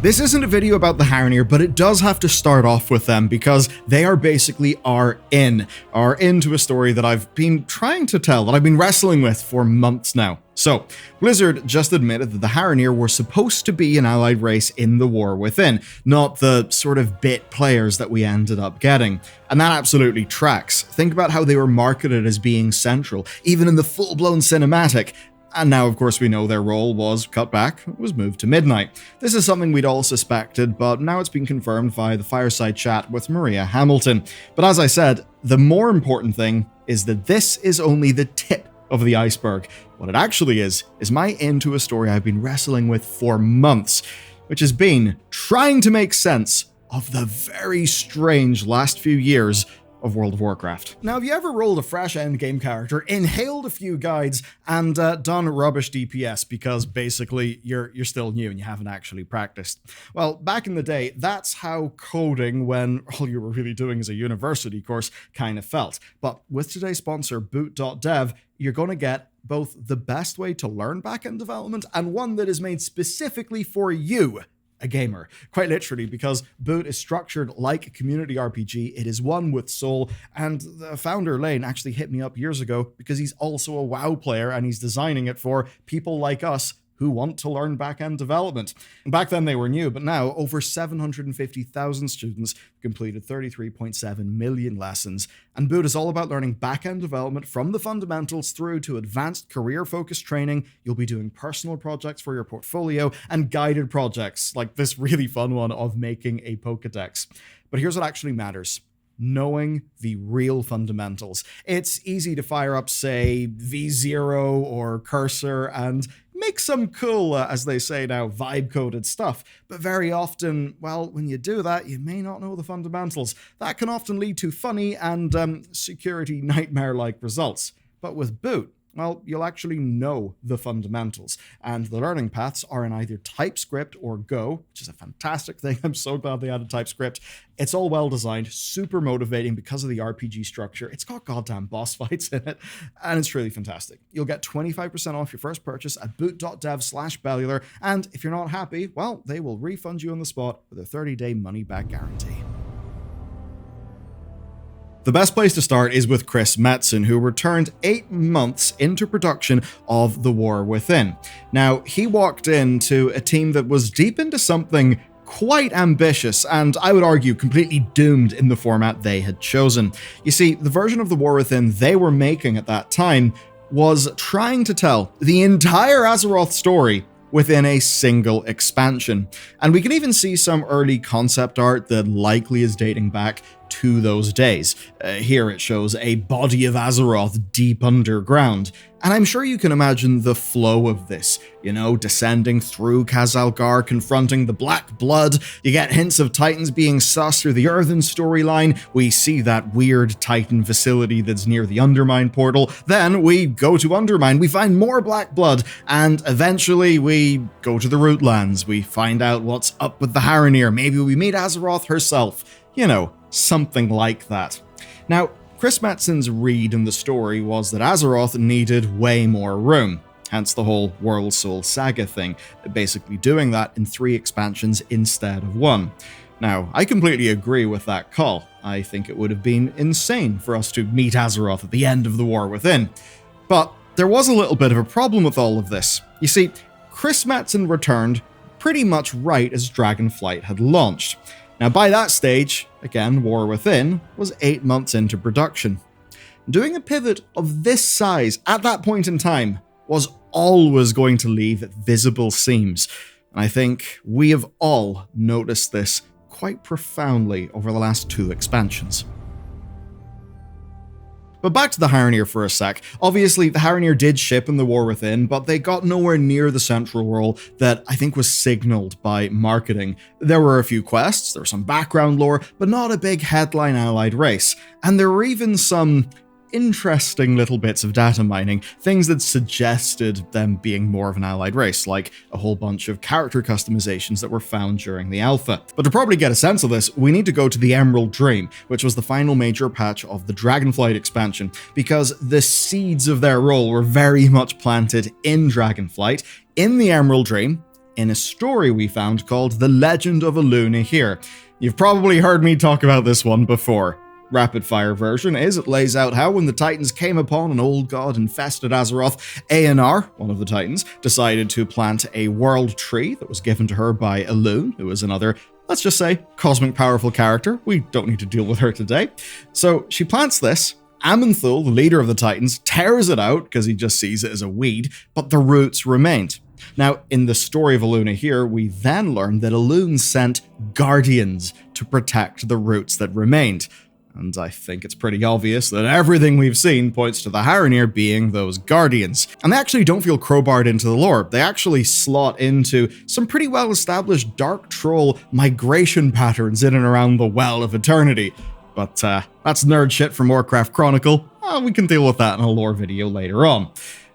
This isn't a video about the Haranir, but it does have to start off with them because they are basically our in to a story that I've been trying to tell, that I've been wrestling with for months now. So, Blizzard just admitted that the Haranir were supposed to be an allied race in the War Within, not the sort of bit players that we ended up getting. And that absolutely tracks. Think about how they were marketed as being central, even in the full-blown cinematic. And now, of course, we know their role was cut back, was moved to midnight. This is something we'd all suspected, but now it's been confirmed via the fireside chat with Maria Hamilton. But as I said, the more important thing is that this is only the tip of the iceberg. What it actually is my into a story I've been wrestling with for months, which has been trying to make sense of the very strange last few years of World of Warcraft. Now, have you ever rolled a fresh endgame character, inhaled a few guides, and done rubbish DPS because basically you're still new and you haven't actually practiced? Well, back in the day, that's how coding, when all you were really doing is a university course, kind of felt. But with today's sponsor, boot.dev, you're going to get both the best way to learn backend development and one that is made specifically for you, a gamer. Quite literally, because Boot is structured like a community RPG. It is one with soul, and the founder, Lane, actually hit me up years ago because he's also a WoW player and he's designing it for people like us who want to learn back-end development. Back then they were new, but now over 750,000 students completed 33.7 million lessons. And Boot is all about learning back-end development from the fundamentals through to advanced career-focused training. You'll be doing personal projects for your portfolio and guided projects, like this really fun one of making a Pokedex. But here's what actually matters: knowing the real fundamentals. It's easy to fire up, say, V0 or Cursor and make some cool, as they say now, vibe-coded stuff. But very often, well, when you do that, you may not know the fundamentals. That can often lead to funny and security nightmare-like results. But with Boot, well, you'll actually know the fundamentals, and the learning paths are in either TypeScript or Go, which is a fantastic thing. I'm so glad they added TypeScript. It's all well designed, super motivating because of the RPG structure. It's got goddamn boss fights in it, and it's really fantastic. You'll get 25% off your first purchase at boot.dev/Bellular, and if you're not happy, well, they will refund you on the spot with a 30-day money-back guarantee. The best place to start is with Chris Metzen, who returned 8 months into production of The War Within. Now, he walked into a team that was deep into something quite ambitious, and I would argue completely doomed in the format they had chosen. You see, the version of The War Within they were making at that time was trying to tell the entire Azeroth story within a single expansion. And we can even see some early concept art that likely is dating back to those days. Here it shows a body of Azeroth deep underground. And I'm sure you can imagine the flow of this, descending through Khazalgar, confronting the Black Blood. You get hints of Titans being sus through the Earthen storyline. We see that weird Titan facility that's near the Undermine portal. Then we go to Undermine, we find more Black Blood, and eventually we go to the Rootlands. We find out what's up with the Haranir. Maybe we meet Azeroth herself. Something like that. Now, Chris Metzen's read in the story was that Azeroth needed way more room, hence the whole World Soul Saga thing, basically doing that in 3 expansions instead of 1. Now, I completely agree with that call. I think it would have been insane for us to meet Azeroth at the end of The War Within. But there was a little bit of a problem with all of this. You see, Chris Metzen returned pretty much right as Dragonflight had launched. Now, by that stage, again, War Within was 8 months into production. Doing a pivot of this size at that point in time was always going to leave visible seams. And I think we have all noticed this quite profoundly over the last 2 expansions. But back to the Haranir for a sec. Obviously, the Haranir did ship in the War Within, but they got nowhere near the central role that I think was signaled by marketing. There were a few quests, there was some background lore, but not a big headline allied race. And there were even some interesting little bits of data mining, things that suggested them being more of an allied race, like a whole bunch of character customizations that were found during the alpha. But to probably get a sense of this, we need to go to the Emerald Dream, which was the final major patch of the Dragonflight expansion, because the seeds of their role were very much planted in Dragonflight, in the Emerald Dream, in a story we found called The Legend of Eluna here. You've probably heard me talk about this one before. Rapid fire version is it lays out how when the Titans came upon an old god-infested Azeroth, Haranir, one of the Titans, decided to plant a world tree that was given to her by Elune, who is another, let's just say, cosmic powerful character. We don't need to deal with her today. So she plants this. Aman'Thul, the leader of the Titans, tears it out because he just sees it as a weed, but the roots remained. Now, in the story of Eluna here, we then learn that Elune sent guardians to protect the roots that remained. And I think it's pretty obvious that everything we've seen points to the Haranir being those guardians. And they actually don't feel crowbarred into the lore. They actually slot into some pretty well-established Dark Troll migration patterns in and around the Well of Eternity. But that's nerd shit from Warcraft Chronicle. We can deal with that in a lore video later on.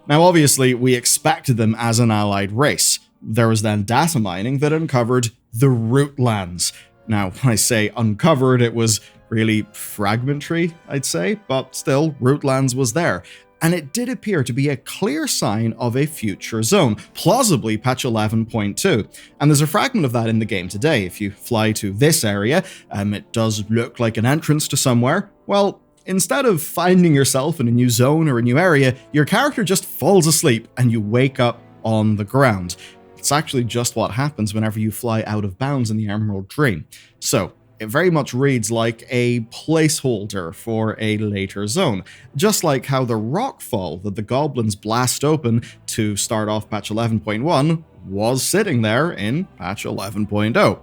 Now, obviously, we expected them as an allied race. There was then data mining that uncovered the Rootlands. Now, when I say uncovered, it was really fragmentary, I'd say, but still, Rootlands was there. And it did appear to be a clear sign of a future zone, plausibly patch 11.2. And there's a fragment of that in the game today. If you fly to this area, it does look like an entrance to somewhere. Well, instead of finding yourself in a new zone or a new area, your character just falls asleep and you wake up on the ground. It's actually just what happens whenever you fly out of bounds in the Emerald Dream. So, it very much reads like a placeholder for a later zone, just like how the rockfall that the goblins blast open to start off patch 11.1 was sitting there in patch 11.0.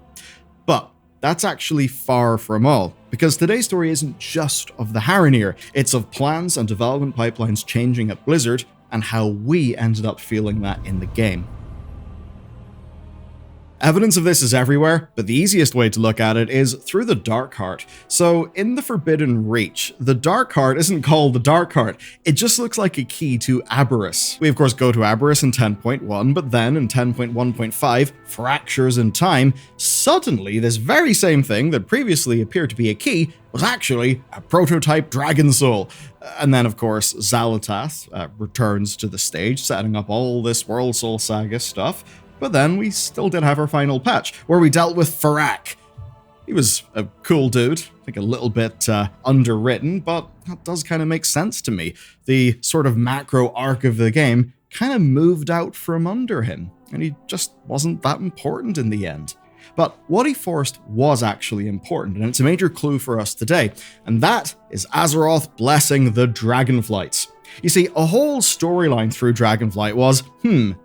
But that's actually far from all, because today's story isn't just of the Haranir, it's of plans and development pipelines changing at Blizzard, and how we ended up feeling that in the game. Evidence of this is everywhere, but the easiest way to look at it is through the Dark Heart. So in the Forbidden Reach, the Dark Heart isn't called the Dark Heart, it just looks like a key to Aberrus. We of course go to Aberrus in 10.1, but then in 10.1.5, Fractures in Time, suddenly this very same thing that previously appeared to be a key was actually a prototype Dragon Soul. And then, of course, Xal'atath returns to the stage, setting up all this World Soul Saga stuff. But then we still did have our final patch, where we dealt with Farak. He was a cool dude, I think a little bit underwritten, but that does kind of make sense to me. The sort of macro arc of the game kind of moved out from under him, and he just wasn't that important in the end. But what he forced was actually important, and it's a major clue for us today, and that is Azeroth blessing the Dragonflights. You see, a whole storyline through Dragonflight was,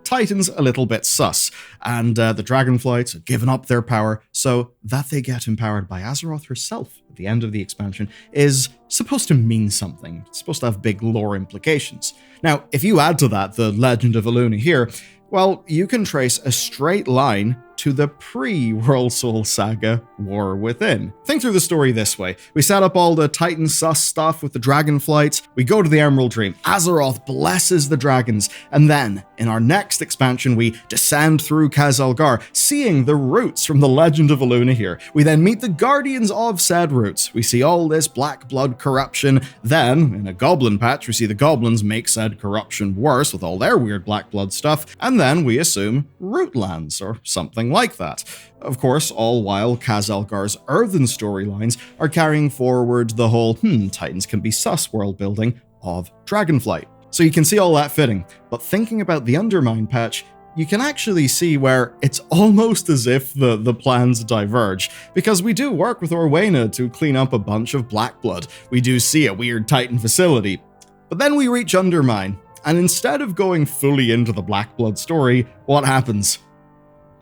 Titans a little bit sus, and the Dragonflights had given up their power, so that they get empowered by Azeroth herself at the end of the expansion is supposed to mean something. It's supposed to have big lore implications. Now, if you add to that the Legend of Eluna here, well, you can trace a straight line to the pre-World Soul Saga War Within. Think through the story this way. We set up all the Titan sus stuff with the Dragonflights, we go to the Emerald Dream, Azeroth blesses the dragons, and then, in our next expansion, we descend through Khazalgar, seeing the roots from the Legend of Eluna here. We then meet the guardians of said roots. We see all this black blood corruption. Then, in a goblin patch, we see the goblins make said corruption worse with all their weird black blood stuff, and then we assume Rootlands, or something like that. Of course, all while Khazalgar's earthen storylines are carrying forward the whole, Titans can be sus world building of Dragonflight. So you can see all that fitting, but thinking about the Undermine patch, you can actually see where it's almost as if the plans diverge, because we do work with Orwena to clean up a bunch of black blood. We do see a weird Titan facility. But then we reach Undermine, and instead of going fully into the black blood story, what happens?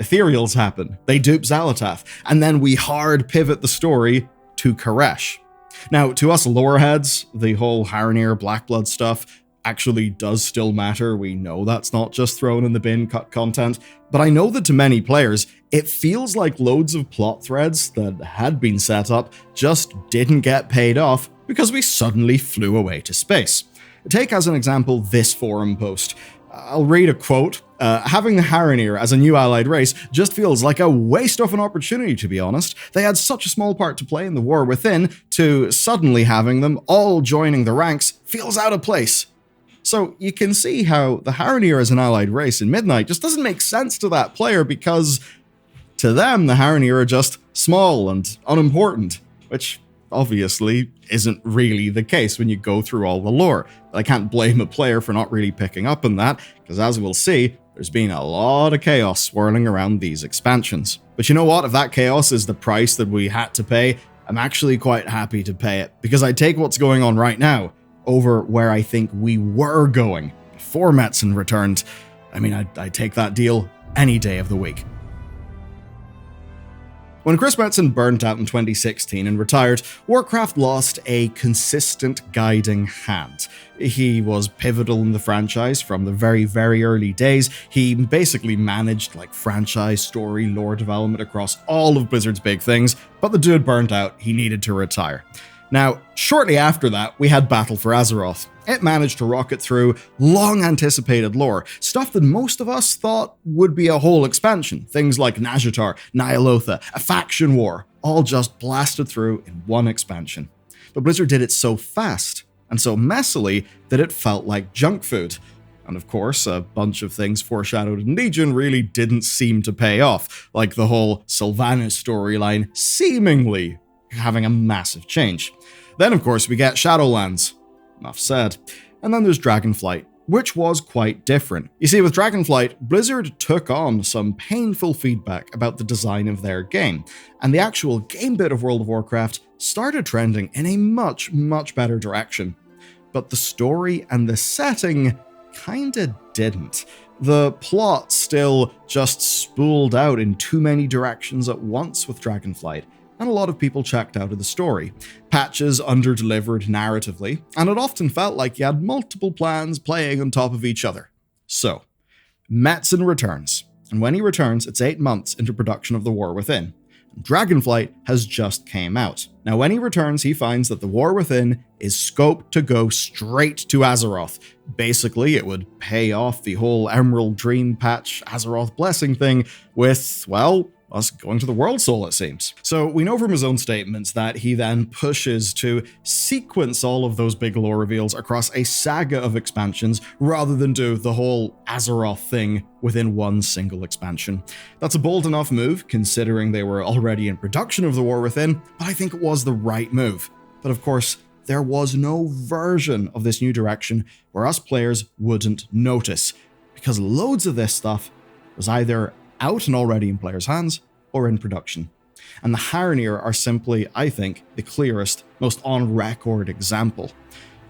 Ethereals happen. They dupe Xal'atath, and then we hard pivot the story to Koresh. Now, to us loreheads, the whole Haranir Blackblood stuff actually does still matter. We know that's not just thrown in the bin cut content, but I know that to many players, it feels like loads of plot threads that had been set up just didn't get paid off because we suddenly flew away to space. Take as an example this forum post. I'll read a quote. Having the Haranir as a new allied race just feels like a waste of an opportunity, to be honest. They had such a small part to play in the War Within, to suddenly having them all joining the ranks feels out of place. So you can see how the Haranir as an allied race in Midnight just doesn't make sense to that player, because to them, the Haranir are just small and unimportant, which obviously isn't really the case when you go through all the lore. But I can't blame a player for not really picking up on that, because as we'll see, there's been a lot of chaos swirling around these expansions. But you know what? If that chaos is the price that we had to pay, I'm actually quite happy to pay it, because I take what's going on right now over where I think we were going before Metzen returned. I mean, I'd take that deal any day of the week. When Chris Metzen burnt out in 2016 and retired, Warcraft lost a consistent guiding hand. He was pivotal in the franchise from the very, very early days. He basically managed franchise, story, lore development across all of Blizzard's big things, but the dude burnt out. He needed to retire. Now, shortly after that, we had Battle for Azeroth. It managed to rocket through long-anticipated lore, stuff that most of us thought would be a whole expansion. Things like Nazjatar, Ny'alotha, a faction war, all just blasted through in one expansion. But Blizzard did it so fast and so messily that it felt like junk food. And of course, a bunch of things foreshadowed in Legion really didn't seem to pay off, like the whole Sylvanas storyline seemingly having a massive change. Then, of course, we get Shadowlands. Enough said. And then there's Dragonflight, which was quite different. You see, with Dragonflight, Blizzard took on some painful feedback about the design of their game, and the actual game bit of World of Warcraft started trending in a much, much better direction. But the story and the setting kinda didn't. The plot still just spooled out in too many directions at once with Dragonflight, and a lot of people checked out of the story. Patches under-delivered narratively, and it often felt like you had multiple plans playing on top of each other. So, Metzen returns, and when he returns, it's 8 months into production of The War Within. Dragonflight has just came out. Now, when he returns, he finds that The War Within is scoped to go straight to Azeroth. Basically, it would pay off the whole Emerald Dream Patch Azeroth Blessing thing with, well, us going to the World Soul, it seems. So we know from his own statements that he then pushes to sequence all of those big lore reveals across a saga of expansions rather than do the whole Azeroth thing within one single expansion. That's a bold enough move, considering they were already in production of The War Within, but I think it was the right move. But of course, there was no version of this new direction where us players wouldn't notice, because loads of this stuff was either out and already in players' hands, or in production. And the Haranir are simply, I think, the clearest, most on-record example.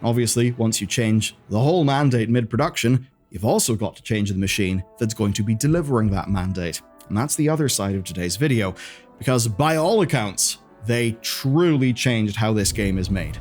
Obviously, once you change the whole mandate mid-production, you've also got to change the machine that's going to be delivering that mandate. And that's the other side of today's video, because by all accounts, they truly changed how this game is made.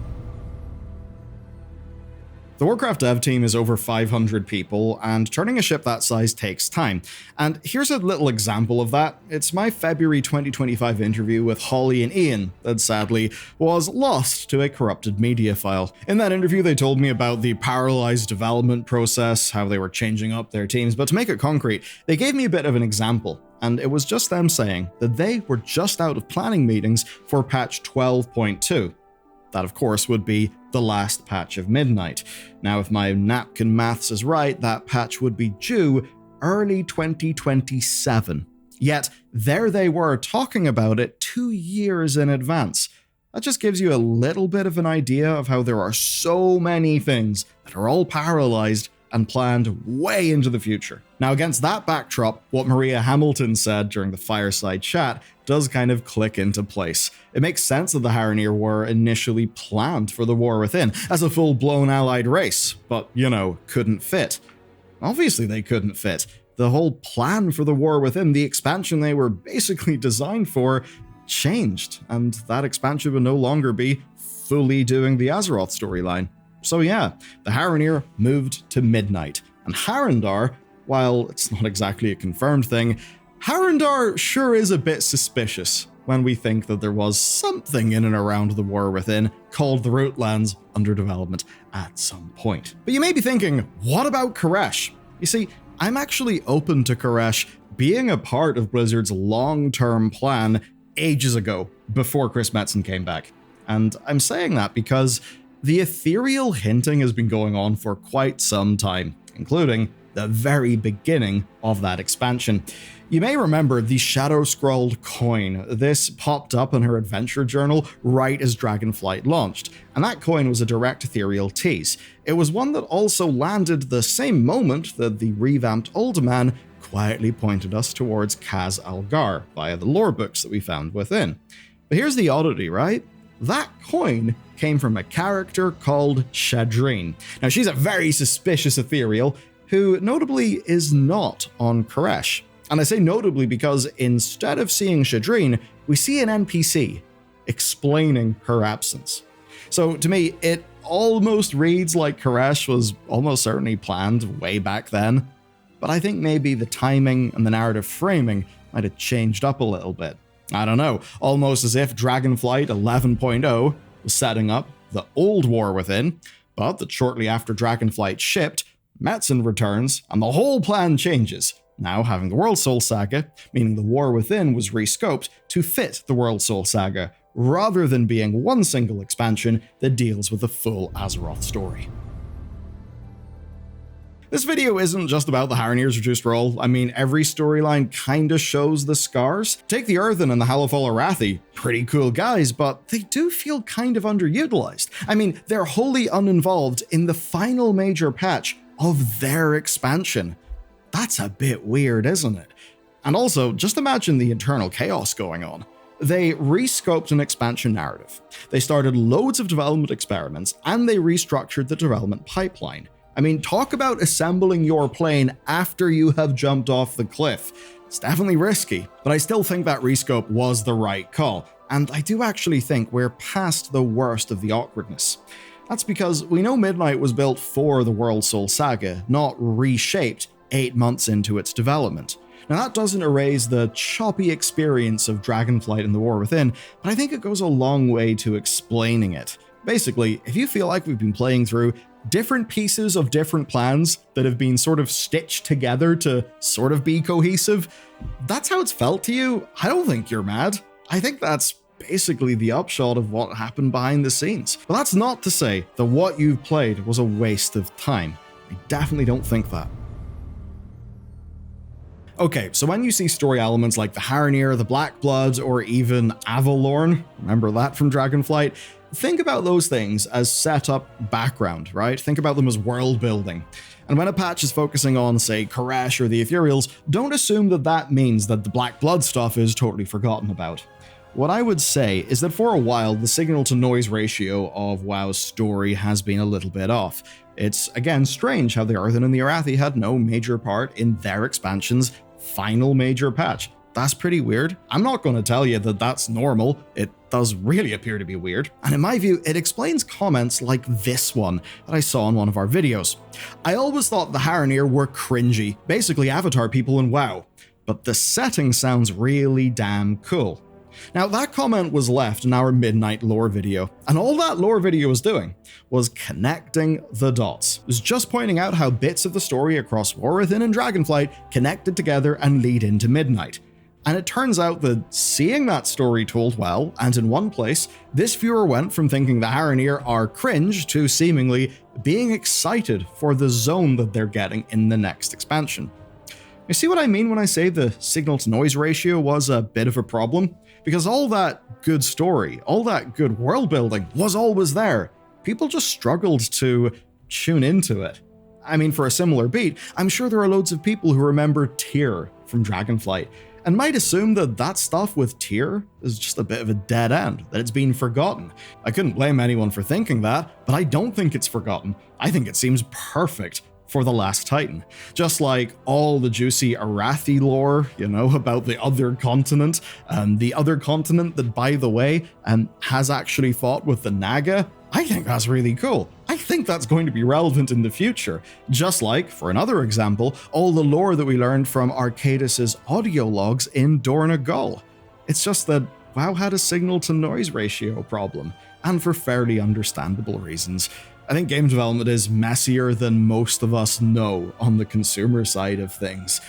The Warcraft dev team is over 500 people, and turning a ship that size takes time. And here's a little example of that. It's my February 2025 interview with Holly and Ian that sadly was lost to a corrupted media file. In that interview, they told me about the parallelized development process, how they were changing up their teams, but to make it concrete, they gave me a bit of an example. And it was just them saying that they were just out of planning meetings for patch 12.2. That, of course, would be the last patch of Midnight. Now, if my napkin maths is right, that patch would be due early 2027. Yet, there they were talking about it 2 years in advance. That just gives you a little bit of an idea of how there are so many things that are all parallelized and planned way into the future. Now, against that backdrop, what Maria Hamilton said during the fireside chat does kind of click into place. It makes sense that the Haranir were initially planned for the War Within as a full-blown allied race, but, couldn't fit. Obviously they couldn't fit. The whole plan for the War Within, the expansion they were basically designed for, changed, and that expansion would no longer be fully doing the Azeroth storyline. So yeah, the Haranir moved to Midnight, and Harandar, while it's not exactly a confirmed thing, Harandar sure is a bit suspicious when we think that there was something in and around the War Within called the Rootlands under development at some point. But you may be thinking, what about Koresh? You see, I'm actually open to Koresh being a part of Blizzard's long-term plan ages ago, before Chris Metzen came back. And I'm saying that because The ethereal hinting has been going on for quite some time, including the very beginning of that expansion. You may remember the shadow-scrolled coin. This popped up in her adventure journal right as Dragonflight launched, and that coin was a direct ethereal tease. It was one that also landed the same moment that the revamped Old Man quietly pointed us towards Kaz Algar via the lore books that we found within. But here's the oddity, right? That coin came from a character called Shadreen. Now, she's a very suspicious ethereal who notably is not on Koresh. And I say notably because instead of seeing Shadreen, we see an NPC explaining her absence. So to me, it almost reads like Koresh was almost certainly planned way back then, but I think maybe the timing and the narrative framing might have changed up a little bit. I don't know, almost as if Dragonflight 11.0 was setting up the old War Within, but that shortly after Dragonflight shipped, Metzen returns and the whole plan changes, now having the World Soul Saga, meaning the War Within was rescoped to fit the World Soul Saga, rather than being one single expansion that deals with the full Azeroth story. This video isn't just about the Haranir's reduced role. I mean, every storyline kinda shows the scars. Take the Earthen and the Halifal Arathi, pretty cool guys, but they do feel kind of underutilized. I mean, they're wholly uninvolved in the final major patch of their expansion. That's a bit weird, isn't it? And also, just imagine the internal chaos going on. They rescoped an expansion narrative. They started loads of development experiments, and they restructured the development pipeline. I mean, talk about assembling your plane after you have jumped off the cliff. It's definitely risky, but I still think that rescope was the right call, and I do actually think we're past the worst of the awkwardness. That's because we know Midnight was built for the World Soul Saga, not reshaped 8 months into its development. Now that doesn't erase the choppy experience of Dragonflight and the War Within, but I think it goes a long way to explaining it. Basically, if you feel like we've been playing through different pieces of different plans that have been sort of stitched together to sort of be cohesive, that's how it's felt to you, I don't think you're mad. I think that's basically the upshot of what happened behind the scenes. But that's not to say that what you've played was a waste of time. I definitely don't think that. Okay, so when you see story elements like the Haranir, the Black Bloods, or even Avalorn, remember that from Dragonflight? Think about those things as set-up background, right? Think about them as world building. And when a patch is focusing on, say, Koresh or the Ethereals, don't assume that that means that the Black Blood stuff is totally forgotten about. What I would say is that for a while, the signal-to-noise ratio of WoW's story has been a little bit off. It's, again, strange how the Earthen and the Arathi had no major part in their expansion's final major patch. That's pretty weird. I'm not going to tell you that that's normal. It does really appear to be weird. And in my view, it explains comments like this one that I saw in one of our videos. I always thought the Haranir were cringy, basically Avatar people in WoW, but the setting sounds really damn cool. Now, that comment was left in our Midnight lore video, and all that lore video was doing was connecting the dots. It was just pointing out how bits of the story across War Within and Dragonflight connected together and lead into Midnight. And it turns out that seeing that story told well, and in one place, this viewer went from thinking the Haranir are cringe to seemingly being excited for the zone that they're getting in the next expansion. You see what I mean when I say the signal-to-noise ratio was a bit of a problem? Because all that good story, all that good world building was always there. People just struggled to tune into it. I mean, for a similar beat, I'm sure there are loads of people who remember Tyr from Dragonflight, and might assume that that stuff with Tyr is just a bit of a dead end, that it's been forgotten. I couldn't blame anyone for thinking that, but I don't think it's forgotten. I think it seems perfect for The Last Titan. Just like all the juicy Arathi lore, you know, about the other continent that, by the way, has actually fought with the Naga. I think that's really cool. I think that's going to be relevant in the future. Just like, for another example, all the lore that we learned from Arcadis' audio logs in Dorna Gul. It's just that WoW had a signal-to-noise ratio problem, and for fairly understandable reasons. I think game development is messier than most of us know on the consumer side of things.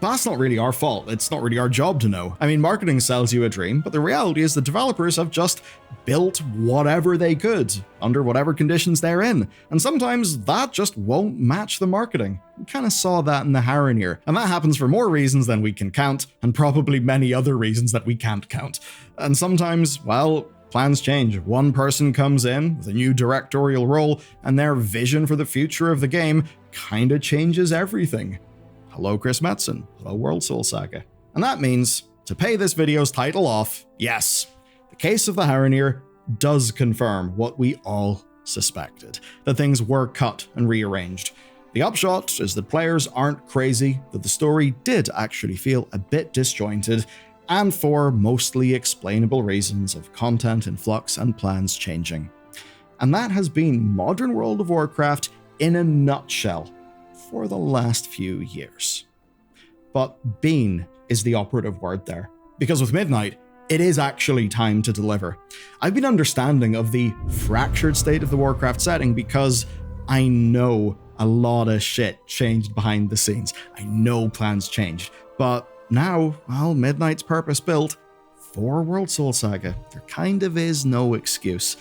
But that's not really our fault. It's not really our job to know. I mean, marketing sells you a dream, but the reality is the developers have just built whatever they could under whatever conditions they're in. And sometimes that just won't match the marketing. We kind of saw that in the Haranir. And that happens for more reasons than we can count, and probably many other reasons that we can't count. And sometimes, well, plans change. One person comes in with a new directorial role, and their vision for the future of the game kinda changes everything. Hello, Chris Metzen. Hello, World Soul Saga. And that means, to pay this video's title off, yes, the case of the Haranir does confirm what we all suspected, that things were cut and rearranged. The upshot is that players aren't crazy, that the story did actually feel a bit disjointed, and for mostly explainable reasons of content in flux and plans changing. And that has been modern World of Warcraft in a nutshell for the last few years. But been is the operative word there, because with Midnight, it is actually time to deliver. I've been understanding of the fractured state of the Warcraft setting because I know a lot of shit changed behind the scenes. I know plans changed, but now, well, Midnight's purpose-built for World Soul Saga. There kind of is no excuse.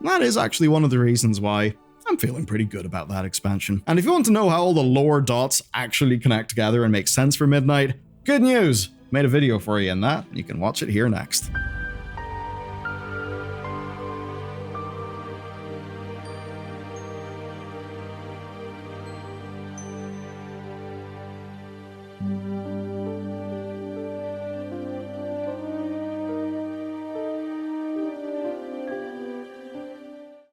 That is actually one of the reasons why I'm feeling pretty good about that expansion. And if you want to know how all the lore dots actually connect together and make sense for Midnight, good news! Made a video for you in that, you can watch it here next.